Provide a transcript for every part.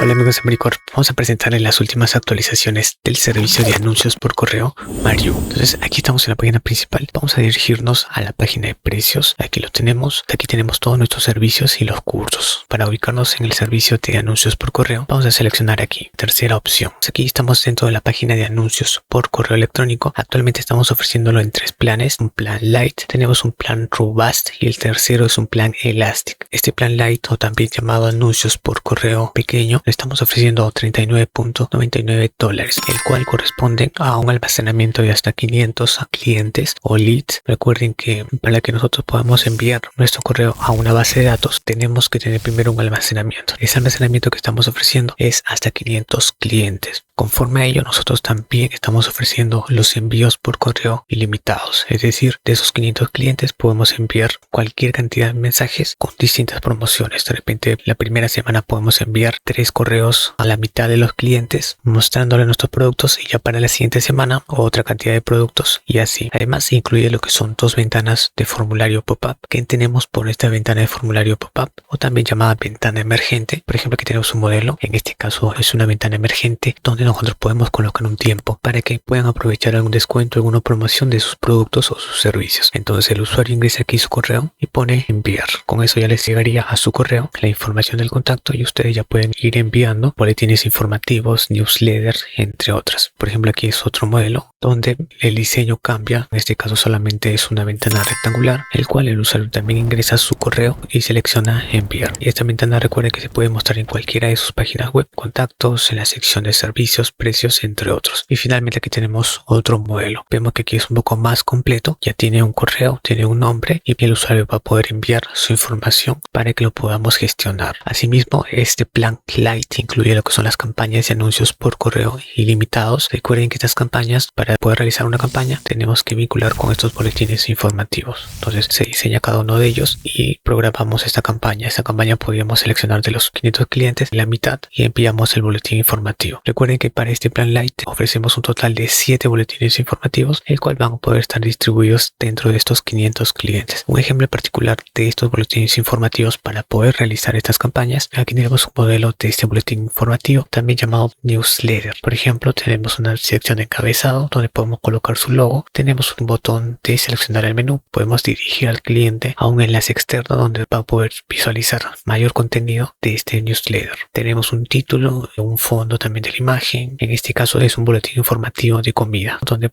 Hola amigos de Maricor, vamos a presentarles las últimas actualizaciones del servicio de anuncios por correo Mario. Entonces aquí estamos en la página principal, vamos a dirigirnos a la página de precios. Aquí lo tenemos, aquí tenemos todos nuestros servicios y los cursos. Para ubicarnos en el servicio de anuncios por correo, vamos a seleccionar aquí, tercera opción. Aquí estamos dentro de la página de anuncios por correo electrónico. Actualmente estamos ofreciéndolo en 3 planes, un plan Lite, tenemos un plan Robust y el tercero es un plan Elastic. Este plan Lite, o también llamado anuncios por correo pequeño, le estamos ofreciendo $39.99, el cual corresponde a un almacenamiento de hasta 500 clientes o leads. Recuerden que para que nosotros podamos enviar nuestro correo a una base de datos, tenemos que tener primero un almacenamiento. Ese almacenamiento que estamos ofreciendo es hasta 500 clientes. Conforme a ello, nosotros también estamos ofreciendo los envíos por correo ilimitados. Es decir, de esos 500 clientes podemos enviar cualquier cantidad de mensajes con distintas promociones. De repente, la primera semana podemos enviar 3 correos a la mitad de los clientes mostrándole nuestros productos, y ya para la siguiente semana otra cantidad de productos, y así. Además, incluye lo que son 2 ventanas de formulario pop-up que tenemos por esta ventana de formulario pop-up, o también llamada ventana emergente. Por ejemplo, aquí tenemos un modelo, en este caso es una ventana emergente donde nosotros podemos colocar un tiempo para que puedan aprovechar algún descuento, alguna promoción de sus productos o sus servicios. Entonces el usuario ingresa aquí su correo y pone enviar. Con eso ya les llegaría a su correo la información del contacto, y ustedes ya pueden ir enviando boletines informativos, newsletters, entre otras. Por ejemplo, aquí es otro modelo donde el diseño cambia. En este caso solamente es una ventana rectangular, el cual el usuario también ingresa su correo y selecciona enviar. Y esta ventana, recuerden que se puede mostrar en cualquiera de sus páginas web, contactos, en la sección de servicios, precios, entre otros. Y finalmente aquí tenemos otro modelo. Vemos que aquí es un poco más completo, ya tiene un correo, tiene un nombre, y el usuario va a poder enviar su información para que lo podamos gestionar. Asimismo, este plan Lite incluye lo que son las campañas de anuncios por correo ilimitados. Recuerden que estas campañas, para poder realizar una campaña, tenemos que vincular con estos boletines informativos. Entonces se diseña cada uno de ellos y programamos esta campaña. Esta campaña podríamos seleccionar de los 500 clientes la mitad y enviamos el boletín informativo. Recuerden que para este plan Lite ofrecemos un total de 7 boletines informativos, el cual van a poder estar distribuidos dentro de estos 500 clientes. Un ejemplo particular de estos boletines informativos para poder realizar estas campañas, aquí tenemos un modelo de este boletín informativo también llamado newsletter. Por ejemplo, tenemos una sección de encabezado donde podemos colocar su logo, tenemos un botón de seleccionar el menú, podemos dirigir al cliente a un enlace externo donde va a poder visualizar mayor contenido de este newsletter. Tenemos un título, un fondo también de la imagen. En este caso es un boletín informativo de comida donde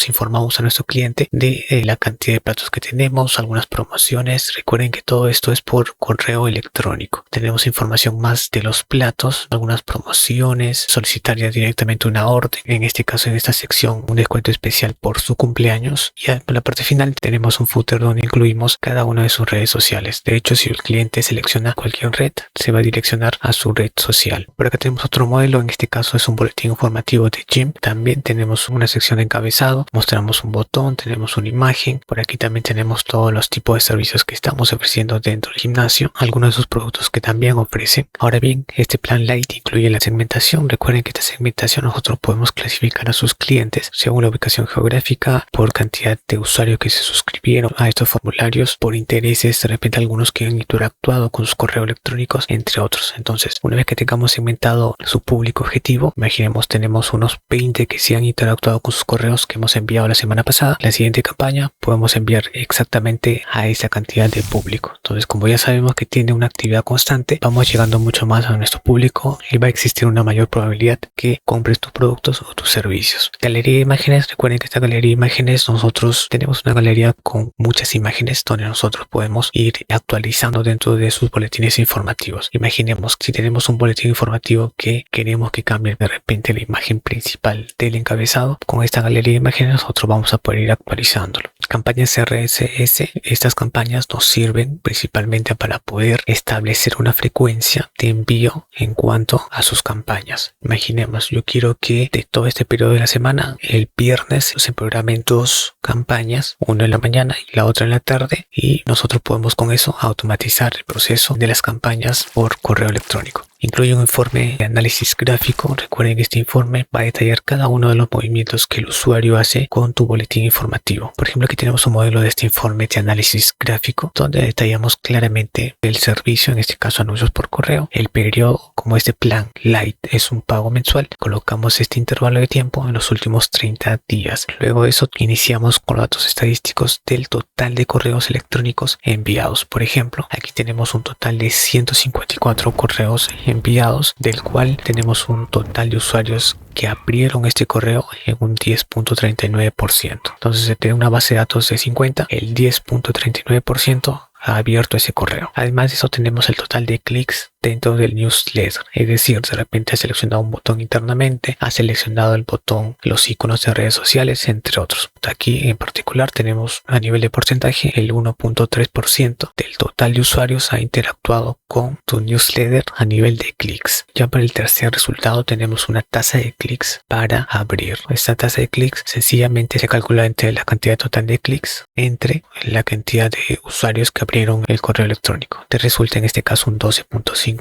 informamos a nuestro cliente de la cantidad de platos que tenemos, algunas promociones. Recuerden que todo esto es por correo electrónico. Tenemos información más de los platos, algunas promociones, solicitar ya directamente una orden, en este caso en esta sección un descuento especial por su cumpleaños. Y en la parte final tenemos un footer donde incluimos cada una de sus redes sociales. De hecho, si el cliente selecciona cualquier red, se va a direccionar a su red social. Por acá tenemos otro modelo, en este caso es un boletín informativo de gym. También tenemos una sección de encabezado, mostramos un botón, tenemos una imagen. Por aquí también tenemos todos los tipos de servicios que estamos ofreciendo dentro del gimnasio, algunos de sus productos que también ofrecen. Ahora bien, este plan Lite incluye la segmentación. Recuerden que esta segmentación nosotros podemos clasificar a sus clientes según la ubicación geográfica, por cantidad de usuarios que se suscribieron a estos formularios, por intereses, de repente algunos que han interactuado con sus correos electrónicos, entre otros. Entonces, una vez que tengamos segmentado su público objetivo, imaginemos tenemos unos 20 que sí han interactuado con sus correos que hemos enviado la semana pasada, la siguiente campaña podemos enviar exactamente a esa cantidad de público. Entonces, como ya sabemos que tiene una actividad constante, vamos llegando mucho más a nuestro público y va a existir una mayor probabilidad que compres tus productos o tus servicios. Galería de imágenes. Recuerden que esta galería de imágenes, nosotros tenemos una galería con muchas imágenes donde nosotros podemos ir actualizando dentro de sus boletines informativos. Imaginemos si tenemos un boletín informativo que queremos que cambie de repente la imagen principal del encabezado, con esta galería de imágenes nosotros vamos a poder ir actualizándolo. Campañas RSS. Estas campañas nos sirven principalmente para poder establecer una frecuencia de envío en cuanto a sus campañas. Imaginemos, yo quiero que de todo este periodo de la semana, el viernes se programen 2 campañas, una en la mañana y la otra en la tarde, y nosotros podemos con eso automatizar el proceso de las campañas por correo electrónico. Incluye un informe de análisis gráfico. Recuerden que este informe va a detallar cada uno de los movimientos que el usuario hace con tu boletín informativo. Por ejemplo, aquí tenemos un modelo de este informe de análisis gráfico donde detallamos claramente el servicio, en este caso anuncios por correo, el periodo. Como este plan Light es un pago mensual, colocamos este intervalo de tiempo en los últimos 30 días. Luego de eso iniciamos con los datos estadísticos del total de correos electrónicos enviados. Por ejemplo, aquí tenemos un total de 154 correos enviados, del cual tenemos un total de usuarios que abrieron este correo en un 10.39%. Entonces, de una base de datos de 50, el 10.39% ha abierto ese correo. Además de eso, tenemos el total de clics dentro del newsletter. Es decir, de repente ha seleccionado un botón internamente, ha seleccionado el botón, los iconos de redes sociales, entre otros. Aquí en particular tenemos a nivel de porcentaje el 1.3% del total de usuarios ha interactuado con tu newsletter a nivel de clics. Ya para el tercer resultado tenemos una tasa de clics para abrir. Esta tasa de clics sencillamente se calcula entre la cantidad total de clics entre la cantidad de usuarios que abrieron el correo electrónico. Te resulta en este caso un 12.5%.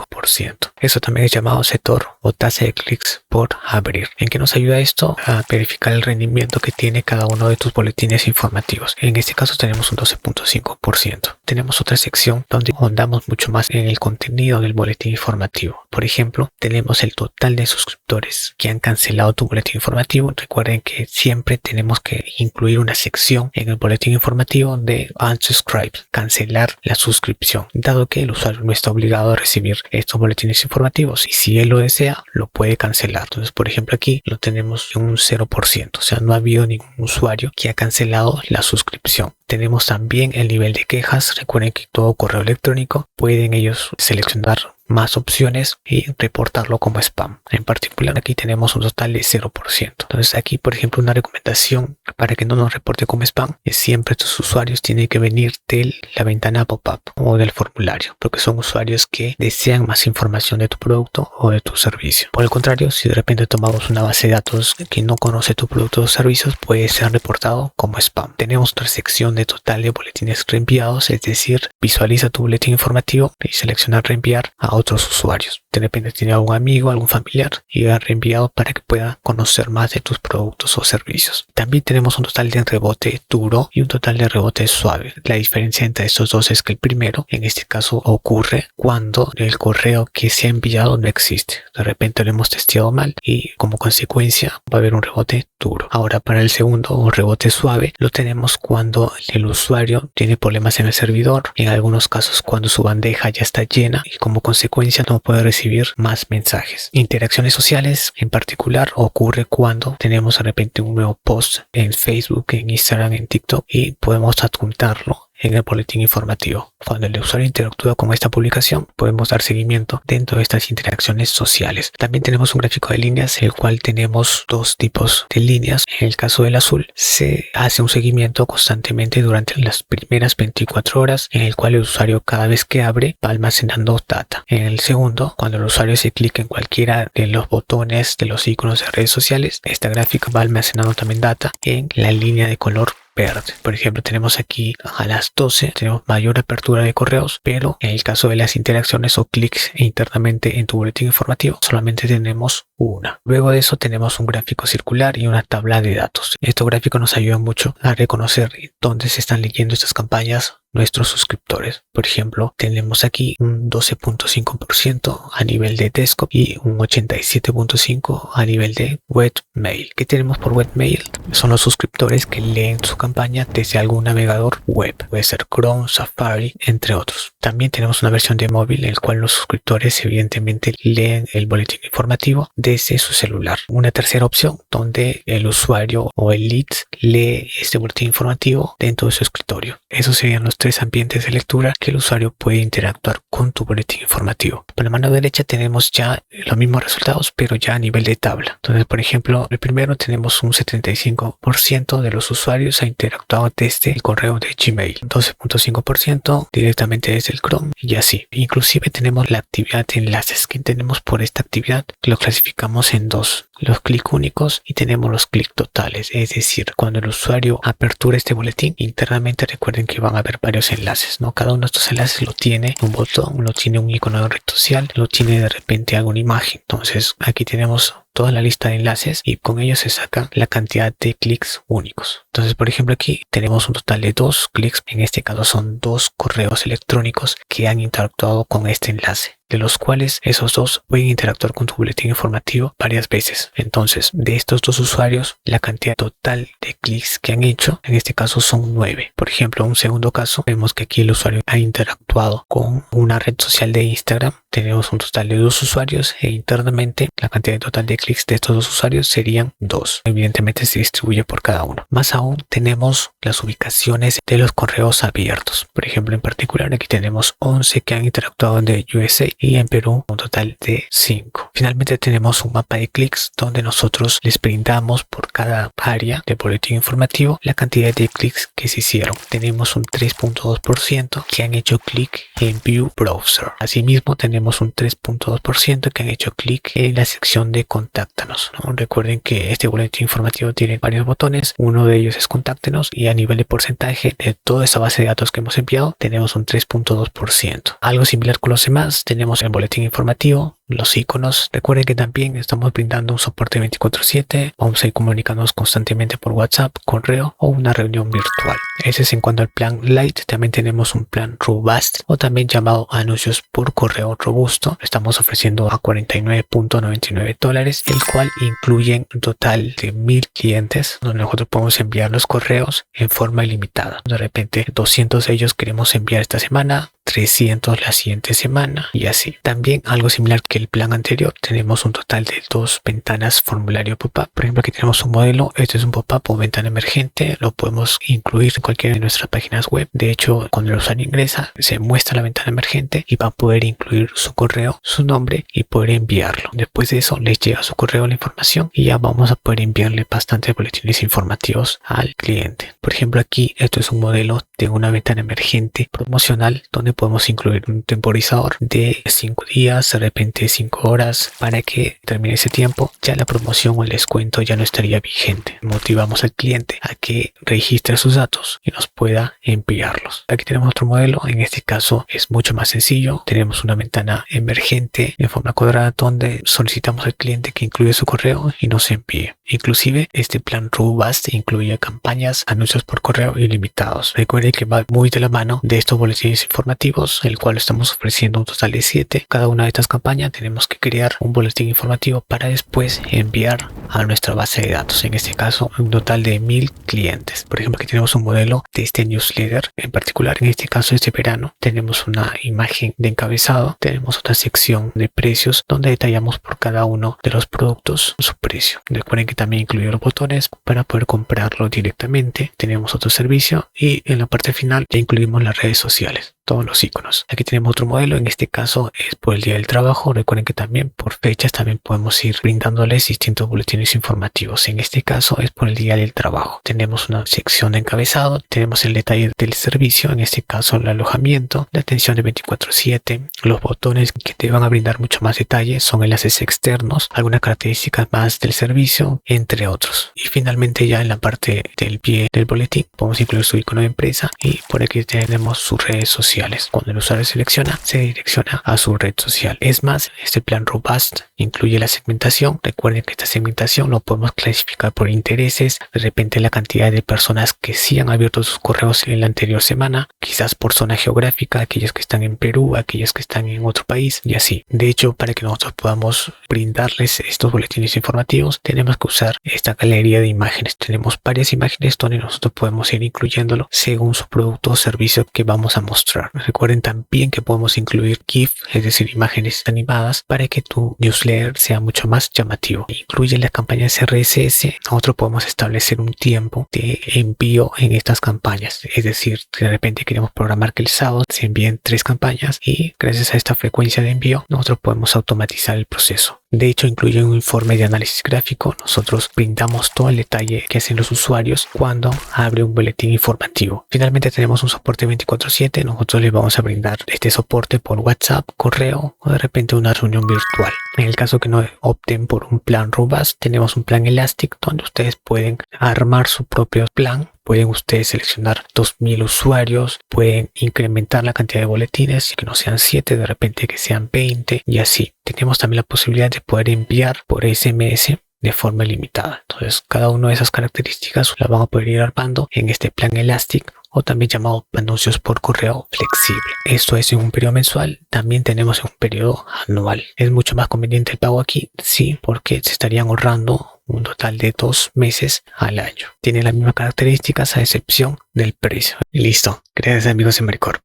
Eso también es llamado CTOR o tasa de clics por abrir. ¿En qué nos ayuda esto? A verificar el rendimiento que tiene cada uno de tus boletines informativos. En este caso tenemos un 12.5%. Tenemos otra sección donde ahondamos mucho más en el contenido del boletín informativo. Por ejemplo, tenemos el total de suscriptores que han cancelado tu boletín informativo. Recuerden que siempre tenemos que incluir una sección en el boletín informativo de unsubscribe, cancelar la suscripción, dado que el usuario no está obligado a recibir estos boletines informativos y si él lo desea, lo puede cancelar. Entonces, por ejemplo, aquí lo tenemos en un 0%, o sea, no ha habido ningún usuario que ha cancelado la suscripción. Tenemos también el nivel de quejas. Recuerden que todo correo electrónico pueden ellos seleccionar más opciones y reportarlo como spam. En particular aquí tenemos un total de 0%. Entonces aquí, por ejemplo, una recomendación para que no nos reporte como spam es siempre tus usuarios tienen que venir de la ventana pop-up o del formulario, porque son usuarios que desean más información de tu producto o de tu servicio. Por el contrario, si de repente tomamos una base de datos que no conoce tu producto o servicios, puede ser reportado como spam. Tenemos otra sección de total de boletines reenviados, es decir, visualiza tu boletín informativo y selecciona reenviar a otros usuarios. De repente tiene algún amigo, algún familiar y ha reenviado para que pueda conocer más de tus productos o servicios. También tenemos un total de rebote duro y un total de rebote suave. La diferencia entre estos dos es que el primero, en este caso, ocurre cuando el correo que se ha enviado no existe. De repente lo hemos testeado mal y como consecuencia va a haber un rebote duro. Ahora, para el segundo o rebote suave, lo tenemos cuando el usuario tiene problemas en el servidor, en algunos casos cuando su bandeja ya está llena y como consecuencia no puede recibir más mensajes. Interacciones sociales en particular ocurre cuando tenemos de repente un nuevo post en Facebook, en Instagram, en TikTok y podemos adjuntarlo en el boletín informativo. Cuando el usuario interactúa con esta publicación, podemos dar seguimiento dentro de estas interacciones sociales. También tenemos un gráfico de líneas, en el cual tenemos dos tipos de líneas. En el caso del azul, se hace un seguimiento constantemente durante las primeras 24 horas, en el cual el usuario cada vez que abre va almacenando data. En el segundo, cuando el usuario se clica en cualquiera de los botones de los iconos de redes sociales, esta gráfica va almacenando también data en la línea de color verde. Por ejemplo, tenemos aquí a las 12, tenemos mayor apertura de correos, pero en el caso de las interacciones o clics internamente en tu boletín informativo, solamente tenemos una. Luego de eso tenemos un gráfico circular y una tabla de datos. Estos gráficos nos ayudan mucho a reconocer dónde se están leyendo estas campañas nuestros suscriptores. Por ejemplo, tenemos aquí un 12.5% a nivel de desktop y un 87.5% a nivel de webmail. ¿Qué tenemos por webmail? Son los suscriptores que leen su campaña desde algún navegador web. Puede ser Chrome, Safari, entre otros. También tenemos una versión de móvil en el cual los suscriptores evidentemente leen el boletín informativo desde su celular. Una tercera opción donde el usuario o el lead lee este boletín informativo dentro de su escritorio. Esos serían los tres ambientes de lectura que el usuario puede interactuar con tu boletín informativo. Por la mano derecha tenemos ya los mismos resultados, pero ya a nivel de tabla. Entonces, por ejemplo, el primero tenemos un 75% de los usuarios ha interactuado desde el correo de Gmail, 12.5% directamente desde el Chrome y así. Inclusive tenemos la actividad de enlaces que tenemos por esta actividad, que lo clasificamos en dos: los clics únicos y tenemos los clics totales. Es decir, cuando el usuario apertura este boletín, internamente recuerden que van a haber varios varios enlaces, ¿no? Cada uno de estos enlaces lo tiene un botón, lo tiene un icono de red social, lo tiene de repente alguna imagen. Entonces aquí tenemos toda la lista de enlaces y con ellos se saca la cantidad de clics únicos. Entonces, por ejemplo, aquí tenemos un total de 2 clics. En este caso son 2 correos electrónicos que han interactuado con este enlace, de los cuales esos 2 pueden interactuar con tu boletín informativo varias veces. Entonces, de estos 2 usuarios, la cantidad total de clics que han hecho, en este caso son 9. Por ejemplo, en un segundo caso, vemos que aquí el usuario ha interactuado con una red social de Instagram. Tenemos un total de 2 usuarios e internamente la cantidad total de clics de estos 2 usuarios serían 2. Evidentemente se distribuye por cada uno. Más aún, tenemos las ubicaciones de los correos abiertos. Por ejemplo, en particular aquí tenemos 11 que han interactuado de USA y en Perú un total de 5. Finalmente tenemos un mapa de clics donde nosotros les brindamos por cada área de boletín informativo la cantidad de clics que se hicieron. Tenemos un 3.2% que han hecho clic en View Browser. Asimismo tenemos un 3.2% que han hecho clic en la sección de Contáctanos, ¿no? Recuerden que este boletín informativo tiene varios botones. Uno de ellos es Contáctenos y a nivel de porcentaje de toda esa base de datos que hemos enviado tenemos un 3.2%. Algo similar con los demás, tenemos el boletín informativo, los iconos. Recuerden que también estamos brindando un soporte 24/7. Vamos a ir comunicándonos constantemente por WhatsApp, correo o una reunión virtual. Ese es en cuanto al plan Light. También tenemos un plan Robust o también llamado anuncios por correo robusto. Lo estamos ofreciendo a $49.99, el cual incluye un total de 1000 clientes donde nosotros podemos enviar los correos en forma ilimitada. De repente 200 de ellos queremos enviar esta semana, 300 la siguiente semana y así. También algo similar que el plan anterior, tenemos un total de 2 ventanas formulario pop-up. Por ejemplo, aquí tenemos un modelo, este es un pop-up o ventana emergente, lo podemos incluir en cualquiera de nuestras páginas web. De hecho, cuando el usuario ingresa, se muestra la ventana emergente y va a poder incluir su correo, su nombre y poder enviarlo. Después de eso, les llega a su correo la información y ya vamos a poder enviarle bastantes boletines informativos al cliente. Por ejemplo, aquí esto es un modelo de una ventana emergente promocional donde podemos incluir un temporizador de 5 días, de repente 5 horas, para que termine ese tiempo ya la promoción o el descuento ya no estaría vigente. Motivamos al cliente a que registre sus datos y nos pueda enviarlos. Aquí tenemos otro modelo, en este caso es mucho más sencillo. Tenemos una ventana emergente en forma cuadrada donde solicitamos al cliente que incluya su correo y nos envíe. Inclusive este plan Robust incluye campañas, anuncios por correo ilimitados. Recuerde que va muy de la mano de estos boletines informativos, el cual estamos ofreciendo un total de 7. Cada una de estas campañas tenemos que crear un boletín informativo para después enviar a nuestra base de datos. En este caso, un total de 1000 clientes. Por ejemplo, aquí tenemos un modelo de este newsletter. En particular, en este caso, este verano, tenemos una imagen de encabezado. Tenemos otra sección de precios donde detallamos por cada uno de los productos su precio. Recuerden que también incluye los botones para poder comprarlo directamente. Tenemos otro servicio y en la parte final ya incluimos las redes sociales, todos los iconos. Aquí tenemos otro modelo, en este caso es por el día del trabajo. Recuerden que también por fechas también podemos ir brindándoles distintos boletines informativos. En este caso es por el día del trabajo. Tenemos una sección de encabezado, tenemos el detalle del servicio, en este caso el alojamiento, la atención de 24/7, los botones que te van a brindar mucho más detalle, son enlaces externos, algunas características más del servicio, entre otros. Y finalmente ya en la parte del pie del boletín podemos incluir su icono de empresa y por aquí tenemos sus redes sociales. Cuando el usuario selecciona, se direcciona a su red social. Es más, este plan Robust incluye la segmentación. Recuerden que esta segmentación lo podemos clasificar por intereses, de repente la cantidad de personas que sí han abierto sus correos en la anterior semana, quizás por zona geográfica, aquellos que están en Perú, aquellos que están en otro país y así. De hecho, para que nosotros podamos brindarles estos boletines informativos, tenemos que usar esta galería de imágenes. Tenemos varias imágenes donde nosotros podemos ir incluyéndolo según su producto o servicio que vamos a mostrar. Recuerden también que podemos incluir GIF, es decir, imágenes animadas, para que tu newsletter sea mucho más llamativo. Incluye las campañas RSS. Nosotros podemos establecer un tiempo de envío en estas campañas. Es decir, de repente queremos programar que el sábado se envíen 3 campañas y gracias a esta frecuencia de envío nosotros podemos automatizar el proceso. De hecho, incluye un informe de análisis gráfico. Nosotros brindamos todo el detalle que hacen los usuarios cuando abre un boletín informativo. Finalmente tenemos un soporte 24/7. Nosotros les vamos a brindar este soporte por WhatsApp, correo o de repente una reunión virtual. En el caso que no opten por un plan Robust, tenemos un plan Elastic donde ustedes pueden armar su propio plan. Pueden ustedes seleccionar 2000 usuarios, pueden incrementar la cantidad de boletines y que no sean 7, de repente que sean 20 y así. Tenemos también la posibilidad de poder enviar por SMS de forma ilimitada. Entonces, cada una de esas características las van a poder ir armando en este plan Elastic, o también llamado anuncios por correo flexible. Esto es en un periodo mensual, también tenemos en un periodo anual. ¿Es mucho más conveniente el pago aquí? Sí, porque se estarían ahorrando un total de 2 meses al año. Tiene las mismas características a excepción del precio. Listo. Gracias amigos en Maricorp.